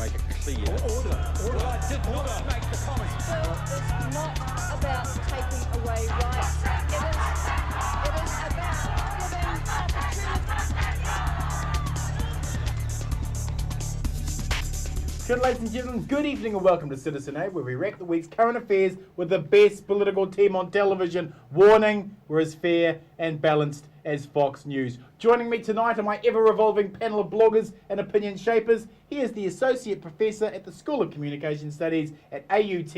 make it clear. Order. Well, I did not make the comment. Well, it's not about taking away rights. It is about giving opportunity. Good, ladies and gentlemen, good evening and welcome to Citizen Aid, where we wrap the week's current affairs with the best political team on television. Warning, we're as fair and balanced as Fox News. Joining me tonight are my ever-revolving panel of bloggers and opinion shapers. He is the Associate Professor at the School of Communication Studies at AUT,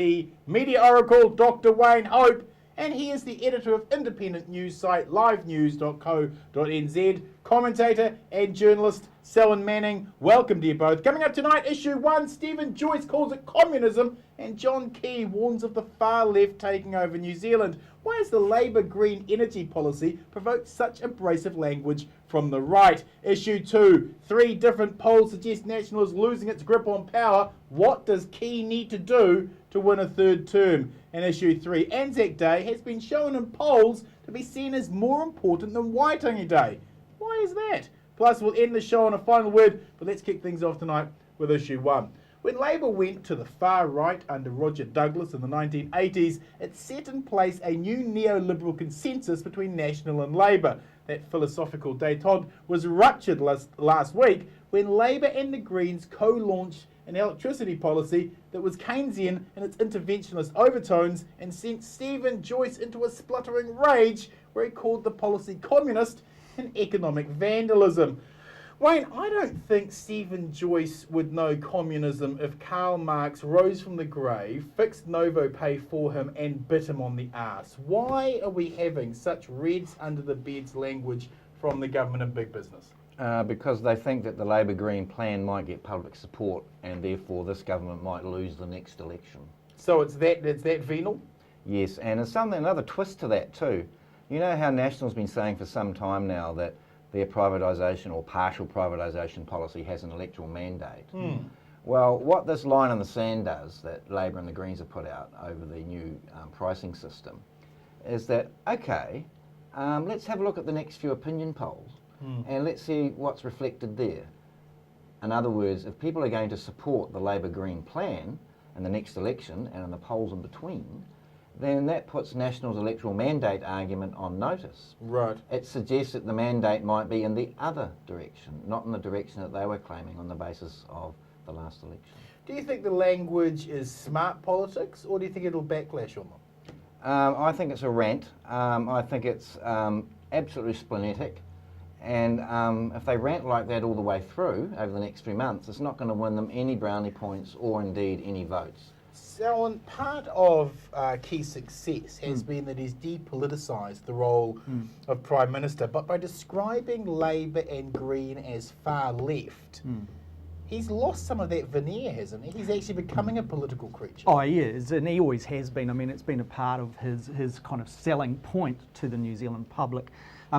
Media Oracle, Dr. Wayne Hope, and he is the editor of independent news site livenews.co.nz, commentator and journalist Selwyn Manning. Welcome to you both. Coming up tonight, issue 1, Stephen Joyce calls it communism and John Key warns of the far left taking over New Zealand. Why has the Labour green energy policy provoked such abrasive language from the right? Issue 2, 3 different polls suggest National is losing its grip on power. What does Key need to do to win a third term? And issue 3, Anzac Day has been shown in polls to be seen as more important than Waitangi Day. Why is that? Plus, we'll end the show on a final word, but let's kick things off tonight with issue 1. When Labour went to the far right under Roger Douglas in the 1980s, it set in place a new neoliberal consensus between National and Labour. That philosophical détente was ruptured last week when Labour and the Greens co-launched an electricity policy that was Keynesian in its interventionist overtones and sent Stephen Joyce into a spluttering rage where he called the policy communist and economic vandalism. Wayne, I don't think Stephen Joyce would know communism if Karl Marx rose from the grave, fixed Novo Pay for him and bit him on the arse. Why are we having such reds under the beds language from the government and big business? Because they think that the Labour Green plan might get public support and therefore this government might lose the next election. So it's that venal? Yes, and there's another twist to that too. You know how National's been saying for some time now that their privatisation or partial privatisation policy has an electoral mandate. Well, what this line in the sand does, that Labour and the Greens have put out over the new pricing system, is that, okay, let's have a look at the next few opinion polls and let's see what's reflected there. In other words, if people are going to support the Labour Green plan in the next election and in the polls in between, then that puts National's electoral mandate argument on notice. Right. It suggests that the mandate might be in the other direction, not in the direction that they were claiming on the basis of the last election. Do you think the language is smart politics, or do you think it'll backlash on them? I think it's a rant. I think it's absolutely splenetic. And if they rant like that all the way through over the next 3 months, it's not going to win them any brownie points or indeed any votes. Selwyn, part of Key's success has been that he's depoliticised the role of Prime Minister, but by describing Labour and Green as far left, he's lost some of that veneer, hasn't he? He's actually becoming a political creature. Oh, he is, and he always has been. I mean, it's been a part of his kind of selling point to the New Zealand public.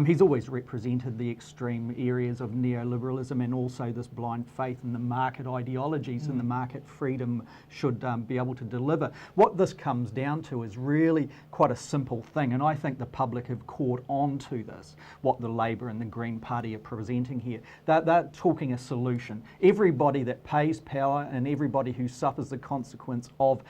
He's always represented the extreme areas of neoliberalism and also this blind faith in the market ideologies and the market freedom should be able to deliver. What this comes down to is really quite a simple thing, and I think the public have caught on to this, what the Labour and the Green Party are presenting here. They're talking a solution. Everybody that pays power and everybody who suffers the consequence of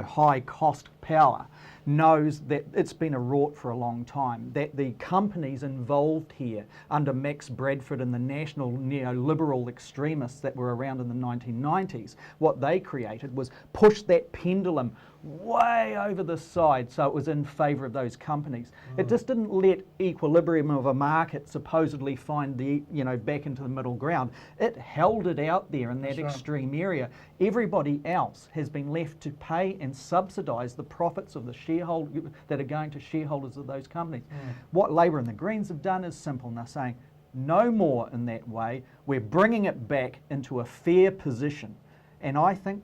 high cost power knows that it's been a rort for a long time, that the companies involved here under Max Bradford and the national neoliberal extremists that were around in the 1990s, what they created was push that pendulum way over the side so it was in favour of those companies. It just didn't let equilibrium of a market supposedly find the back into the middle ground. It held it out there in that extreme area. Everybody else has been left to pay and subsidise the profits of the shareholder that are going to shareholders of those companies. What Labour and the Greens have done is simple, and they're saying no more in that way. We're bringing it back into a fair position, and I think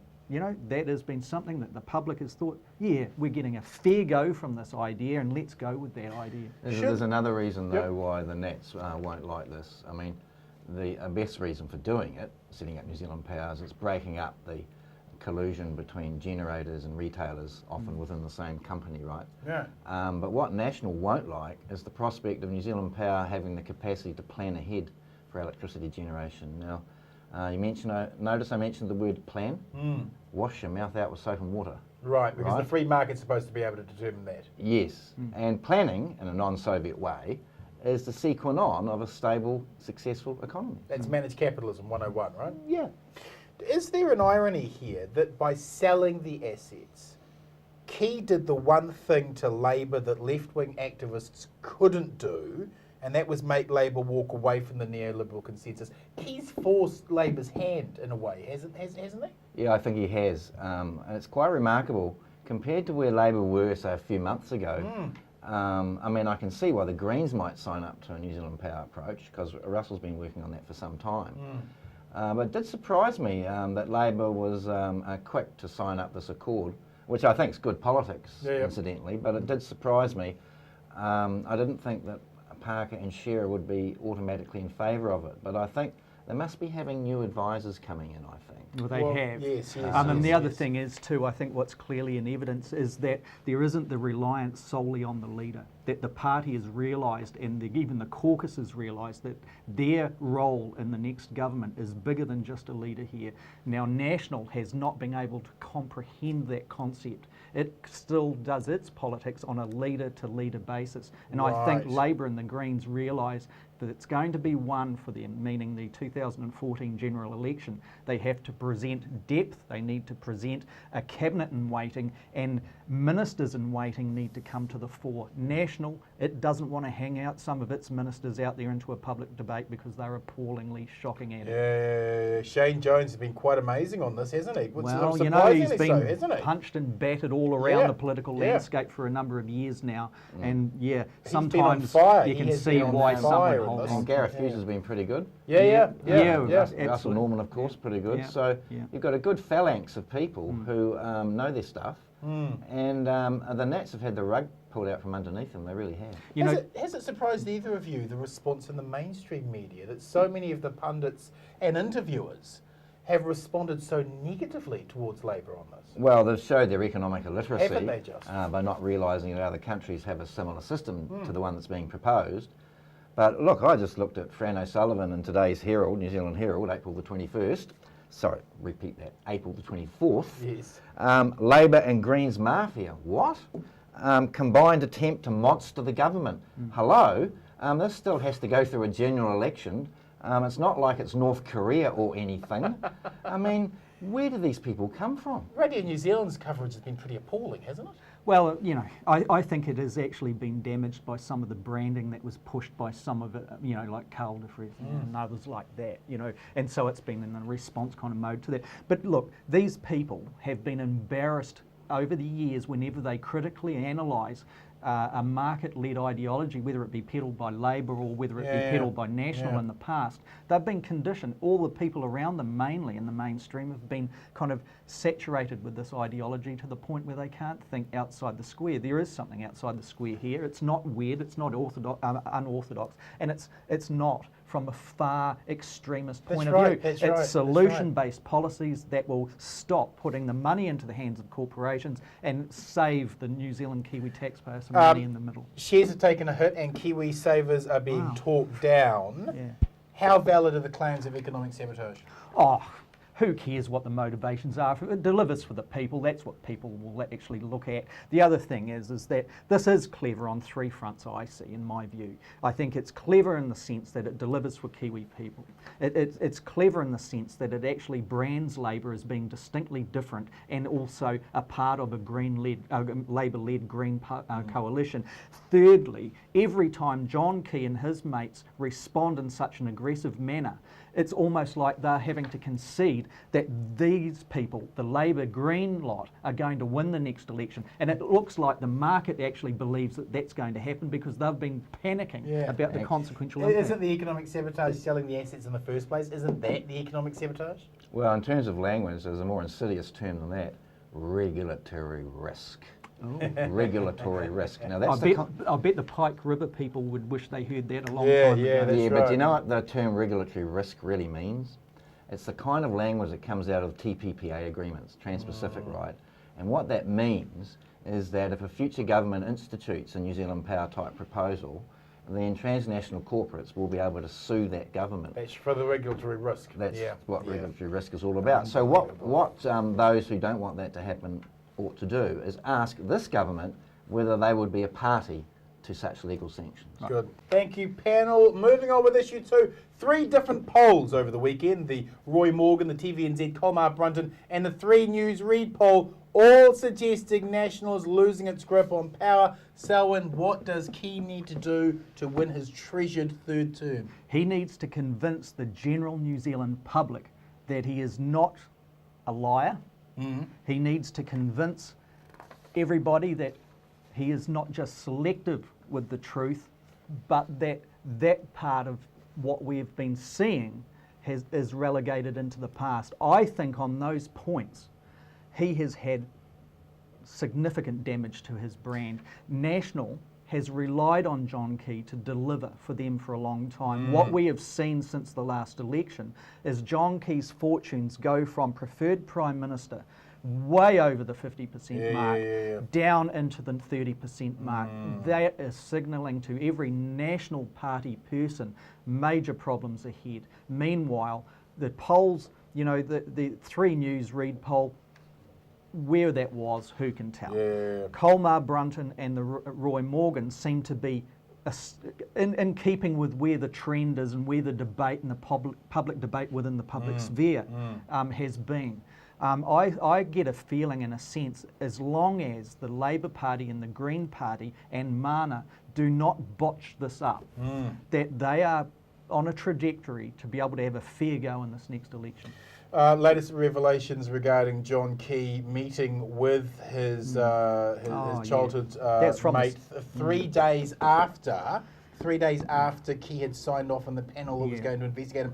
that has been something that the public has thought, yeah, we're getting a fair go from this idea and let's go with that idea. There's another reason, though, why the Nats won't like this. I mean, the best reason for doing it, setting up New Zealand Powers, is breaking up the collusion between generators and retailers, often within the same company, right? Yeah. But what National won't like is the prospect of New Zealand Power having the capacity to plan ahead for electricity generation. Now, Notice I mentioned the word plan. Wash your mouth out with soap and water. Right, because the Right. free market's supposed to be able to determine that. Yes, and planning in a non-Soviet way is the sine qua non of a stable, successful economy. That's managed capitalism 101, right? Yeah. Is there an irony here that by selling the assets, Key did the one thing to Labour that left-wing activists couldn't do, and that was make Labour walk away from the neoliberal consensus? Key's forced Labour's hand in a way, hasn't he? Yeah, I think he has. And it's quite remarkable compared to where Labour were, say, a few months ago. I mean, I can see why the Greens might sign up to a New Zealand Power approach, because Russell's been working on that for some time. But it did surprise me that Labour was quick to sign up this accord, which I think is good politics, incidentally, but it did surprise me. I didn't think that Parker and Shearer would be automatically in favour of it, but I think they must be having new advisors coming in, I think. Well, they have. Yes, And the other thing is too, I think what's clearly in evidence is that there isn't the reliance solely on the leader. That the party has realised, and even the caucus has realised, that their role in the next government is bigger than just a leader here. Now, National has not been able to comprehend that concept. It still does its politics on a leader-to-leader basis. And I think Labour and the Greens realise that it's going to be won for them, meaning the 2014 general election. They have to present depth, they need to present a cabinet in waiting, and ministers in waiting need to come to the fore. National, it doesn't want to hang out some of its ministers out there into a public debate because they're appallingly shocking at it. Yeah, Shane Jones has been quite amazing on this, hasn't he? Well, you know, he's been so, hasn't he? punched and battered all around the political landscape for a number of years now. And sometimes fire. you He can has see been on why fire someone in holds this. And Gareth Hughes has been pretty good. Russell absolutely. Norman, of course, pretty good. Yeah, So yeah. you've got a good phalanx of people who know their stuff, and the Nats have had the rug pulled out from underneath them. They really have. You know, Has it surprised either of you, the response in the mainstream media, that so many of the pundits and interviewers have responded so negatively towards Labour on this? Well, they've showed their economic illiteracy Haven't they just? by not realising that other countries have a similar system to the one that's being proposed. But look, I just looked at Fran O'Sullivan in today's Herald, New Zealand Herald, April the 21st. Sorry, repeat that, April the 24th. Yes. Labour and Greens mafia. What? Combined attempt to monster the government. Hello? This still has to go through a general election. It's not like it's North Korea or anything. I mean, where do these people come from? Radio New Zealand's coverage has been pretty appalling, hasn't it? well, you know, I think it has actually been damaged by some of the branding that was pushed by some of it, you know, like Carl DeFries and others like that, you know, and so it's been in a response kind of mode to that. But look, these people have been embarrassed over the years whenever they critically analyse a market-led ideology, whether it be peddled by Labour or whether it be peddled by National in the past. They've been conditioned. All the people around them, mainly in the mainstream, have been kind of saturated with this ideology to the point where they can't think outside the square. There is something outside the square here. It's not weird. It's not unorthodox, and it's not from a far extremist point of view. It's solution-based policies that will stop putting the money into the hands of corporations and save the New Zealand Kiwi taxpayer some money in the middle. Shares have taken a hit and Kiwi savers are being talked down. How valid are the claims of economic sabotage? Oh, who cares what the motivations are? It delivers for the people. That's what people will actually look at. The other thing is that this is clever on three fronts, I see, in my view. I think it's clever in the sense that it delivers for Kiwi people. It's clever in the sense that it actually brands Labour as being distinctly different and also a part of a Labour-led Green coalition. Thirdly, every time John Key and his mates respond in such an aggressive manner, it's almost like they're having to concede that these people, the Labour Green lot, are going to win the next election. And it looks like the market actually believes that that's going to happen because they've been panicking about the consequential impact. Isn't the economic sabotage selling the assets in the first place? Isn't that the economic sabotage? Well, in terms of language, there's a more insidious term than that: regulatory risk. Regulatory risk. Now that's I bet the Pike River people would wish they heard that a long time ago. That's but do you know what the term regulatory risk really means? It's the kind of language that comes out of TPPA agreements, Trans-Pacific, right? And what that means is that if a future government institutes a New Zealand Power type proposal then transnational corporates will be able to sue that government. That's for the regulatory risk. That's yeah. what yeah. regulatory risk is all about. So what those who don't want that to happen ought to do is ask this government whether they would be a party to such legal sanctions. Good. Thank you, panel. Moving on with issue 2. 3 different polls over the weekend. The Roy Morgan, the TVNZ, Colmar Brunton and the 3 News Read poll, all suggesting National is losing its grip on power. Selwyn, what does Key need to do to win his treasured 3rd term? He needs to convince the general New Zealand public that he is not a liar. He needs to convince everybody that he is not just selective with the truth, but that part of what we've been seeing is relegated into the past. I think on those points, he has had significant damage to his brand. National has relied on John Key to deliver for them for a long time. What we have seen since the last election is John Key's fortunes go from preferred Prime Minister way over the 50% mark, down into the 30% mark. That is signalling to every National Party person major problems ahead. Meanwhile, the polls, you know, the 3 News Read poll, where that was, who can tell? Colmar Brunton and the Roy Morgan seem to be in keeping with where the trend is and where the debate and the public debate within the public sphere has been. I get a feeling, in a sense, as long as the Labour Party and the Green Party and Mana do not botch this up, that they are on a trajectory to be able to have a fair go in this next election. Latest revelations regarding John Key meeting with his childhood mate 3 days after. 3 days after Key had signed off on the panel that was going to investigate him,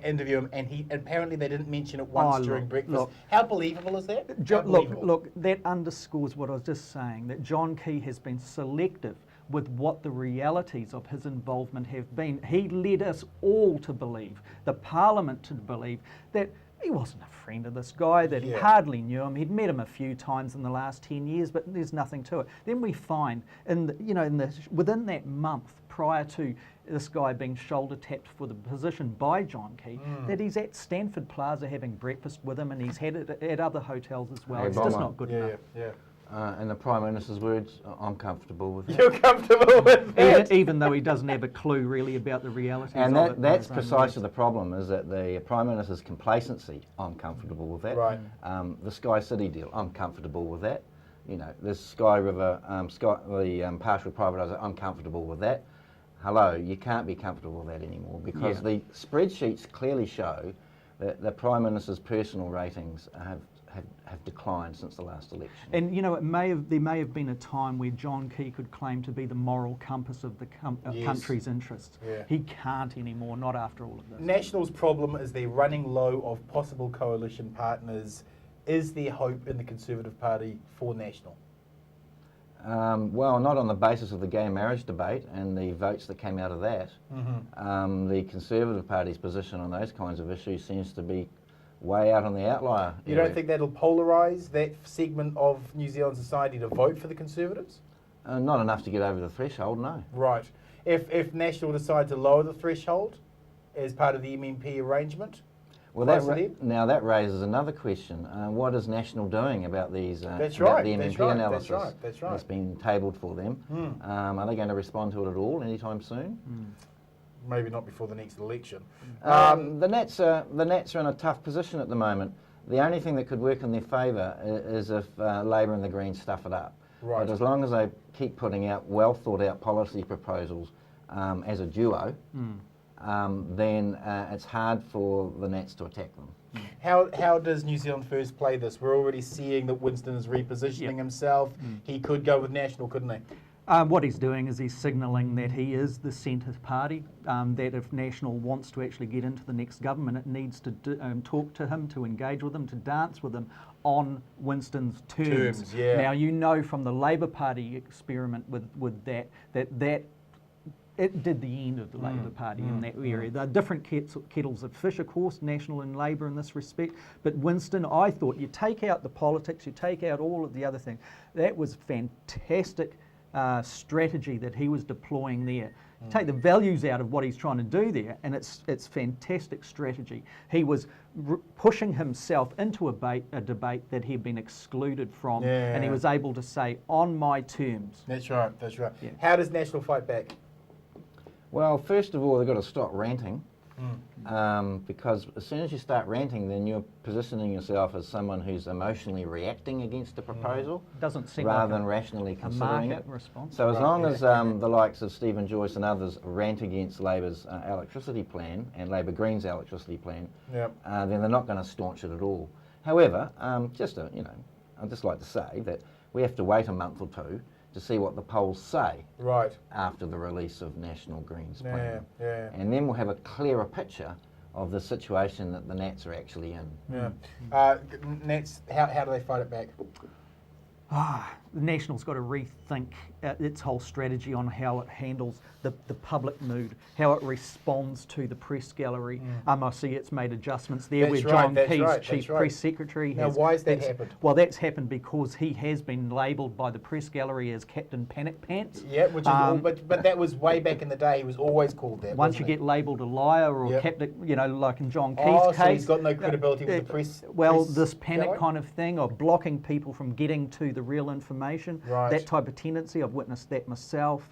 interview him, and he apparently they didn't mention it once during breakfast. How believable is that? Look, that underscores what I was just saying, that John Key has been selective with what the realities of his involvement have been. He led us all to believe, the Parliament to believe, that he wasn't a friend of this guy, that he hardly knew him. He'd met him a few times in the last 10 years, but there's nothing to it. Then we find, within that month prior to this guy being shoulder tapped for the position by John Key, that he's at Stanford Plaza having breakfast with him, and he's had it at other hotels as well. It's just not good enough. In the Prime Minister's words, I'm comfortable with that. You're comfortable with that? Even though he doesn't have a clue really about the realities and of it. that's precisely the problem, is that the Prime Minister's complacency, I'm comfortable with that. Right. The Sky City deal, I'm comfortable with that. You know, this Sky River, partial privatisation, I'm comfortable with that. Hello, you can't be comfortable with that anymore, because the spreadsheets clearly show that the Prime Minister's personal ratings have declined since the last election. And you know, there may have been a time where John Key could claim to be the moral compass of the country's interests. He can't anymore, not after all of this. National's problem is they're running low of possible coalition partners. Is there hope in the Conservative Party for National? Well, not on the basis of the gay marriage debate and the votes that came out of that. The Conservative Party's position on those kinds of issues seems to be way out on the outlier. You don't think that'll polarise that segment of New Zealand society to vote for the Conservatives? Not enough to get over the threshold, no. Right. If National decide to lower the threshold as part of the MMP arrangement? Well, that raises another question. What is National doing about these? That's about right. the MMP analysis That's right. that's been tabled for them. Are they going to respond to it at all anytime soon? Maybe not before the next election. The Nats are in a tough position at the moment. The only thing that could work in their favour is if Labor and the Greens stuff it up. Right. But as long as they keep putting out well thought out policy proposals as a duo, then it's hard for the Nats to attack them. How does New Zealand First play this? We're already seeing that Winston is repositioning himself. He could go with National, couldn't he? What he's doing is he's signalling that he is the centre party, that if National wants to actually get into the next government, it needs to talk to him, to engage with him, to dance with him on Winston's terms. Now, you know from the Labour Party experiment with that it did the end of the Labour Party in that area. There are different kettles of fish, of course, National and Labour in this respect. But Winston, I thought, you take out the politics, you take out all of the other things. That was fantastic strategy that he was deploying there. Take the values out of what he's trying to do there, and it's fantastic strategy. He was pushing himself into a debate that he'd been excluded from, and he was able to say, on my terms. That's right, that's right. Yeah. How does National fight back? Well, first of all, they've got to stop ranting. Because as soon as you start ranting, then you're positioning yourself as someone who's emotionally reacting against a proposal Doesn't seem rather like than rationally a considering market it. response. So as long as the likes of Stephen Joyce and others rant against Labor's electricity plan and Labor Green's electricity plan, then they're not going to staunch it at all. However, I'd just like to say that we have to wait a month or two to see what the polls say after the release of National Green's plan. And then we'll have a clearer picture of the situation that the Nats are actually in. Nats, how do they fight it back? The National's got to rethink its whole strategy on how it handles the public mood, how it responds to the press gallery. I see it's made adjustments there where John Key's Chief Press Secretary has... Now, why has that happened? Well, that's happened because he has been labelled by the press gallery as Captain Panic Pants. Yeah, which is but that was way back in the day. He was always called that. Once you get labelled a liar or Captain, like in John Key's case... so he's got no credibility with the press. Well, this panic kind of thing of blocking people from getting to the real information, that type of tendency, I've witnessed that myself.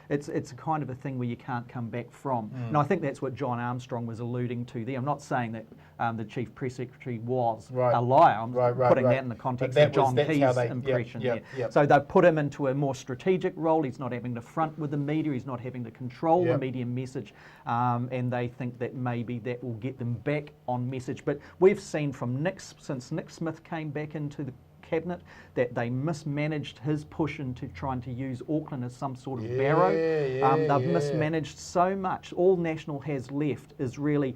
It's a kind of a thing where you can't come back from. And I think that's what John Armstrong was alluding to there. I'm not saying that the Chief Press Secretary was a liar. I'm putting that in the context of John Key's impression there. So they've put him into a more strategic role. He's not having to front with the media. He's not having to control the media message. And they think that maybe that will get them back on message. But we've seen from since Nick Smith came back into the cabinet that they mismanaged his push into trying to use Auckland as some sort of barrow. They've mismanaged so much. All National has left is really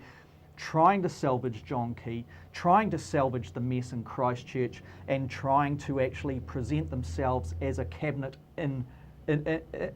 trying to salvage John Key, trying to salvage the mess in Christchurch, and trying to actually present themselves as a cabinet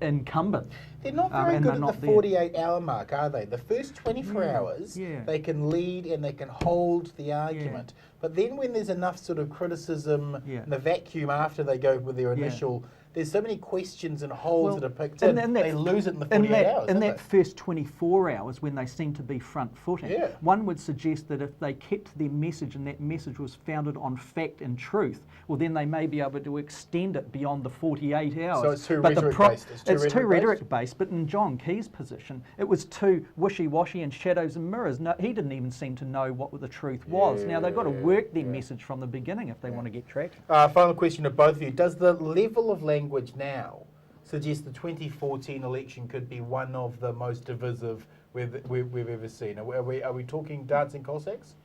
incumbent. They're not very good at the 48-hour mark, are they? The first 24 hours, they can lead and they can hold the argument. But then when there's enough sort of criticism in the vacuum after they go with their initial... There's so many questions and holes that are picked in, they lose it in the 48 hours. In that first 24 hours, when they seem to be front-footing, one would suggest that if they kept their message and that message was founded on fact and truth, well, then they may be able to extend it beyond the 48 hours. So it's too rhetoric-based. It's too rhetoric-based, but in John Key's position, it was too wishy-washy and shadows and mirrors. No, he didn't even seem to know what the truth was. Now, they've got to work their message from the beginning if they want to get traction. Final question to both of you. Does the level of language now suggest the 2014 election could be one of the most divisive we've ever seen? Are we talking dancing Cossacks?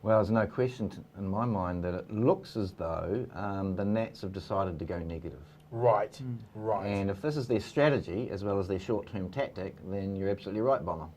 Well, there's no question in my mind that it looks as though the Nats have decided to go negative. Right. And if this is their strategy as well as their short-term tactic, then you're absolutely right, Bomber.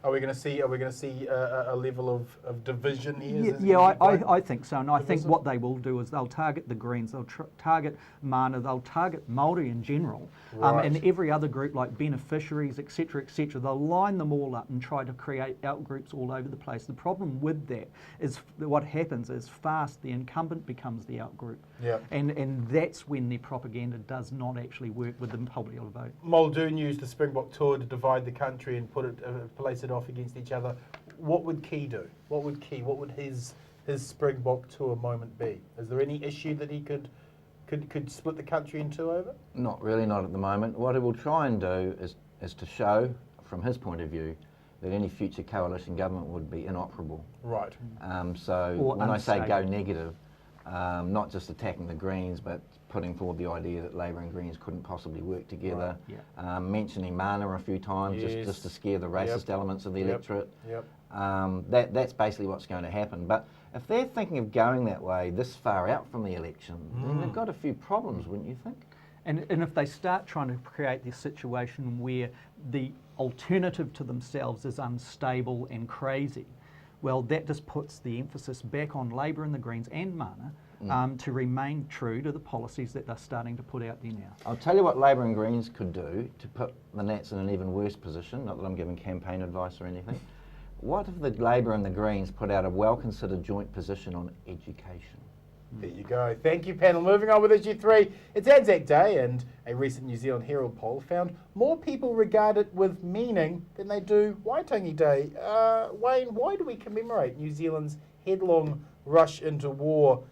Are we going to see a level of division here? I think so, and I think what they will do is they'll target the Greens, they'll target Mana, they'll target Māori in general, and every other group like beneficiaries, etc., etc. They'll line them all up and try to create outgroups all over the place. The problem with that is what happens is fast the incumbent becomes the outgroup, and that's when their propaganda does not actually work with the popular vote. Muldoon used the Springbok tour to divide the country and place it off against each other. What would Key do? What would his Springbok tour moment be? Is there any issue that he could split the country in two over? Not really, not at the moment. What he will try and do is to show, from his point of view, that any future coalition government would be inoperable. Right. So when I say go negative, not just attacking the Greens, but putting forward the idea that Labour and Greens couldn't possibly work together, mentioning Mana a few times just to scare the racist elements of the electorate. That's basically what's going to happen. But if they're thinking of going that way this far out from the election, then they've got a few problems, wouldn't you think? And if they start trying to create this situation where the alternative to themselves is unstable and crazy, well, that just puts the emphasis back on Labour and the Greens and Mana to remain true to the policies that they're starting to put out there now. I'll tell you what Labour and Greens could do to put the Nats in an even worse position, not that I'm giving campaign advice or anything. What if the Labour and the Greens put out a well-considered joint position on education? There you go. Thank you, panel. Moving on with issue 3. It's Anzac Day, and a recent New Zealand Herald poll found more people regard it with meaning than they do Waitangi Day. Wayne, why do we commemorate New Zealand's headlong rush into war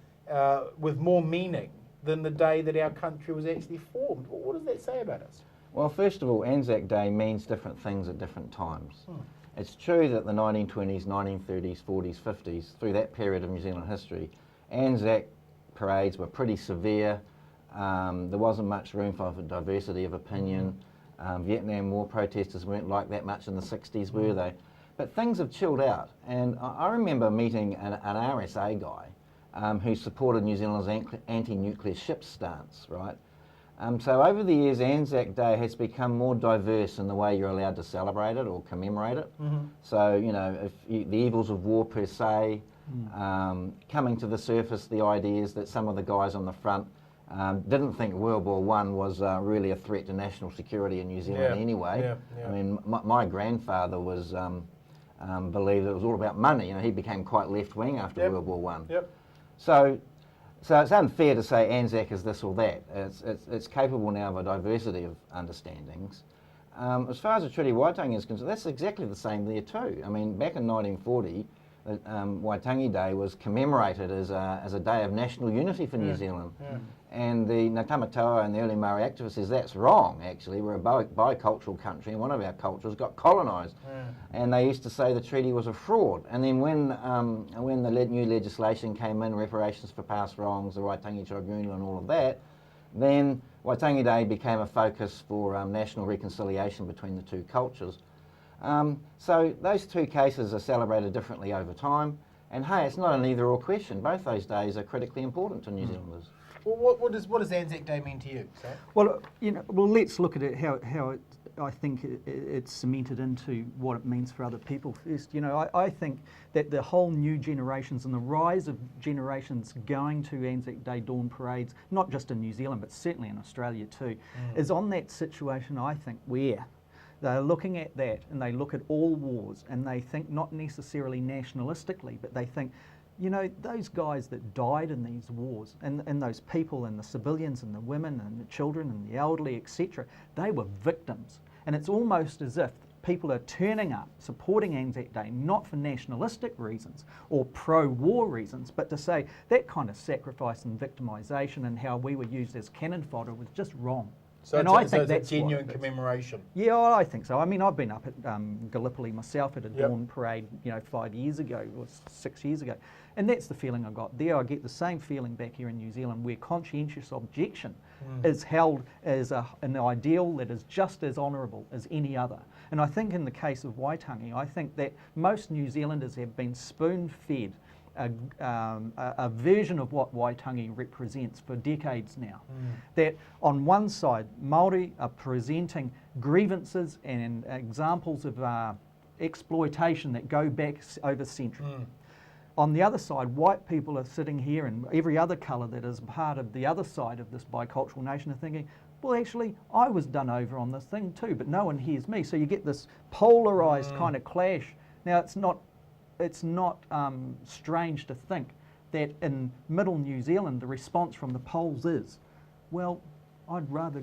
with more meaning than the day that our country was actually formed? What does that say about us? Well, first of all, Anzac Day means different things at different times. It's true that the 1920s, 1930s, 40s, 50s, through that period of New Zealand history, Anzac parades were pretty severe. There wasn't much room for diversity of opinion. Vietnam War protesters weren't like that much in the 60s, were they? But things have chilled out. And I remember meeting an RSA guy who supported New Zealand's anti-nuclear ship stance, right? So over the years, Anzac Day has become more diverse in the way you're allowed to celebrate it or commemorate it. So, you know, the evils of war per se, coming to the surface, the ideas that some of the guys on the front didn't think World War I was really a threat to national security in New Zealand anyway. I mean, my grandfather was believed it was all about money. You know, he became quite left-wing after World War I. So it's unfair to say Anzac is this or that. It's capable now of a diversity of understandings. As far as the Treaty Waitangi is concerned, that's exactly the same there too. I mean, back in 1940, Waitangi Day was commemorated as a day of national unity for New Zealand. And the Ngātamatoa and the early Maori activists says that's wrong, actually. We're a bicultural country and one of our cultures got colonised. And they used to say the treaty was a fraud. And then when the new legislation came in, reparations for past wrongs, the Waitangi Tribunal and all of that, then Waitangi Day became a focus for national reconciliation between the two cultures. So those two cases are celebrated differently over time. And hey, it's not an either or question. Both those days are critically important to New Zealanders. Well, what does Anzac Day mean to you, Sam? Well, let's look at it how I think it's cemented into what it means for other people first. I think that the whole new generations and the rise of generations going to Anzac Day dawn parades, not just in New Zealand but certainly in Australia too, is on that situation, I think, where they're looking at that and they look at all wars and they think not necessarily nationalistically, but they think, those guys that died in these wars and those people and the civilians and the women and the children and the elderly, etc., they were victims. And it's almost as if people are turning up, supporting Anzac Day, not for nationalistic reasons or pro-war reasons, but to say that kind of sacrifice and victimisation and how we were used as cannon fodder was just wrong. So and I think that's a genuine commemoration. Yeah, I think so. I mean, I've been up at Gallipoli myself at a dawn parade, 5 years ago or 6 years ago, and that's the feeling I got there. I get the same feeling back here in New Zealand, where conscientious objection is held as an ideal that is just as honourable as any other. And I think in the case of Waitangi, I think that most New Zealanders have been spoon-fed a version of what Waitangi represents for decades now. That on one side, Māori are presenting grievances and examples of exploitation that go back over centuries. On the other side, white people are sitting here and every other colour that is part of the other side of this bicultural nation are thinking, well, actually, I was done over on this thing too, but no one hears me. So you get this polarised kind of clash. Now, it's not strange to think that in middle New Zealand, the response from the polls is, well, I'd rather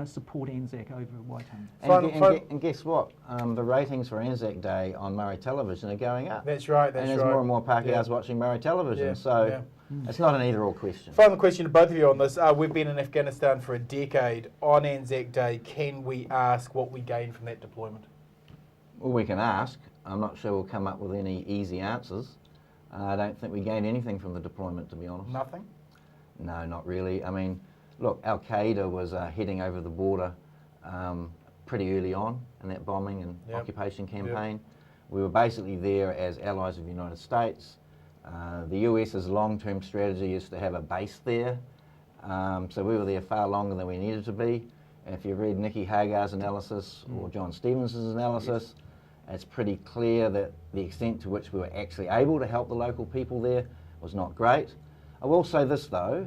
support Anzac over Waitangi. And guess what? The ratings for Anzac Day on Murray television are going up. That's right. And there's more and more Pākehās watching Murray television. It's not an either-or question. Final question to both of you on this. We've been in Afghanistan for a decade. On Anzac Day, can we ask what we gained from that deployment? Well, we can ask. I'm not sure we'll come up with any easy answers. I don't think we gained anything from the deployment, to be honest. Nothing? No, not really. I mean, look, Al-Qaeda was heading over the border pretty early on in that bombing and occupation campaign. We were basically there as allies of the United States. The US's long-term strategy is to have a base there. So we were there far longer than we needed to be. And if you read Nikki Hagar's analysis or John Stevenson's analysis, it's pretty clear that the extent to which we were actually able to help the local people there was not great. I will say this though,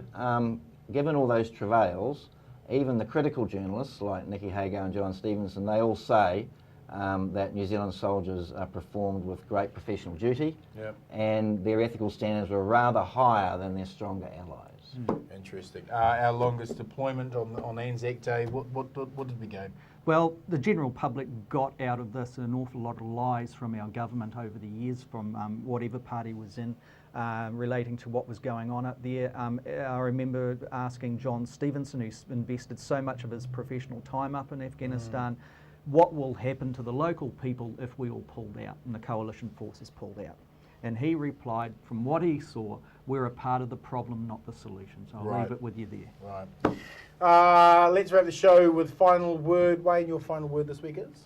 given all those travails, even the critical journalists like Nikki Hagar and John Stevenson, they all say that New Zealand soldiers performed with great professional duty, Yep. and their ethical standards were rather higher than their stronger allies. Interesting. Our longest deployment on Anzac Day, what did we gain? Well, the general public got out of this an awful lot of lies from our government over the years, from whatever party was in, relating to what was going on up there. I remember asking John Stevenson, who's invested so much of his professional time up in Afghanistan, what will happen to the local people if we all pulled out and the coalition forces pulled out? And he replied, from what he saw, we're a part of the problem, not the solution. So I'll leave it with you there. Right. Let's wrap the show with final word. Wayne, your final word this week is?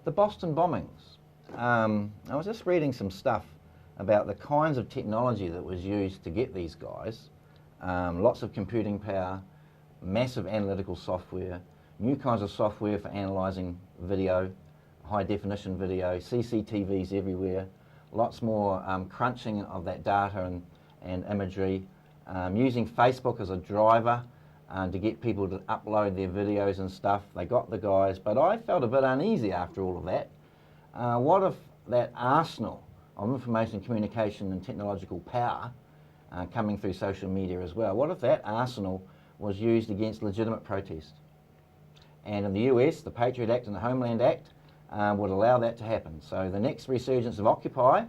The Boston bombings. I was just reading some stuff about the kinds of technology that was used to get these guys. Lots of computing power, massive analytical software, new kinds of software for analysing video, high definition video, CCTVs everywhere, lots more crunching of that data and imagery, using Facebook as a driver to get people to upload their videos and stuff. They got the guys, but I felt a bit uneasy after all of that. What if that arsenal of information, communication and technological power coming through social media as well, what if that arsenal was used against legitimate protest? And in the US, the Patriot Act and the Homeland Act would allow that to happen. So the next resurgence of Occupy,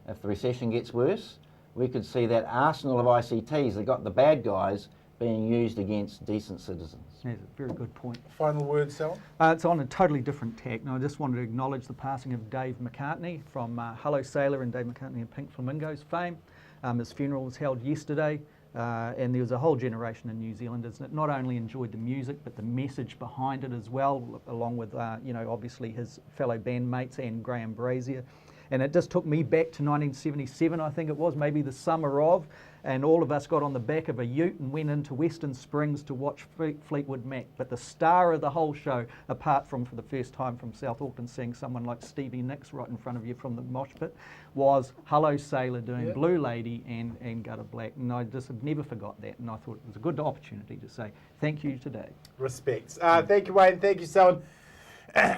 if the recession gets worse, we could see that arsenal of ICTs that got the bad guys being used against decent citizens. That's a very good point. Final word, Sal? It's on a totally different tack. Now, I just wanted to acknowledge the passing of Dave McCartney from Hello Sailor and Dave McCartney and Pink Flamingos fame. His funeral was held yesterday. And there was a whole generation in New Zealanders that not only enjoyed the music but the message behind it as well, along with obviously his fellow bandmates and Graham Brazier. And it just took me back to 1977, I think it was, maybe the summer of, and all of us got on the back of a ute and went into Western Springs to watch Fleetwood Mac. But the star of the whole show, apart from for the first time from South Auckland seeing someone like Stevie Nicks right in front of you from the mosh pit, was Hello Sailor doing Blue Lady and Gutter Black. And I just have never forgot that, and I thought it was a good opportunity to say thank you today. Respects. Thank you, Wayne. Thank you, Selwyn.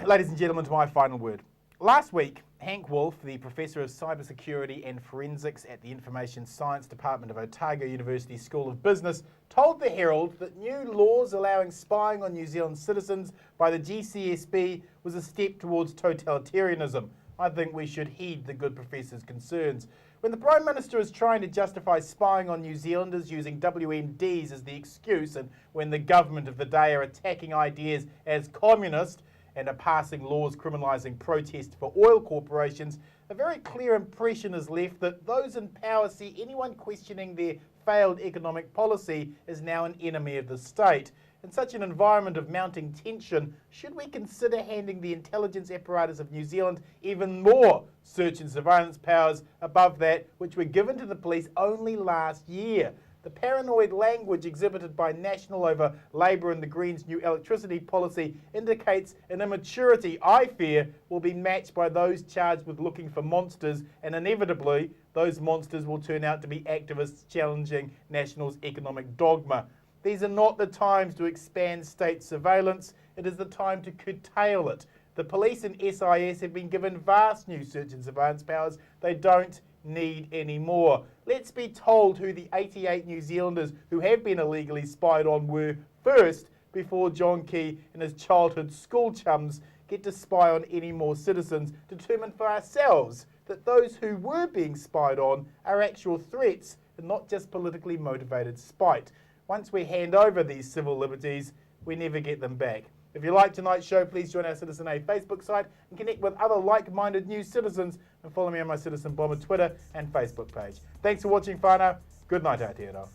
Ladies and gentlemen, to my final word. Last week, Hank Wolf, the Professor of Cybersecurity and Forensics at the Information Science Department of Otago University School of Business, told the Herald that new laws allowing spying on New Zealand citizens by the GCSB was a step towards totalitarianism. I think we should heed the good professor's concerns. When the Prime Minister is trying to justify spying on New Zealanders using WMDs as the excuse, and when the government of the day are attacking ideas as communist, and are passing laws criminalising protest for oil corporations, a very clear impression is left that those in power see anyone questioning their failed economic policy as now an enemy of the state. In such an environment of mounting tension, should we consider handing the intelligence apparatus of New Zealand even more search and surveillance powers above that which were given to the police only last year? The paranoid language exhibited by National over Labour and the Greens' new electricity policy indicates an immaturity I fear will be matched by those charged with looking for monsters, and inevitably those monsters will turn out to be activists challenging National's economic dogma. These are not the times to expand state surveillance, it is the time to curtail it. The police and SIS have been given vast new search and surveillance powers they don't need any more. Let's be told who the 88 New Zealanders who have been illegally spied on were first, before John Key and his childhood school chums get to spy on any more citizens. Determine for ourselves that those who were being spied on are actual threats and not just politically motivated spite. Once we hand over these civil liberties, we never get them back. If you like tonight's show, please join our Citizen A Facebook site and connect with other like-minded new citizens, and follow me on my Citizen Bomber Twitter and Facebook page. Thanks for watching, whānau. Good night, Aotearoa.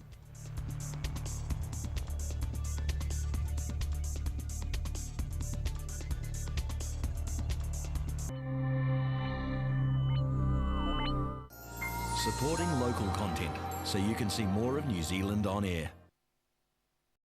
Supporting local content so you can see more of New Zealand on air.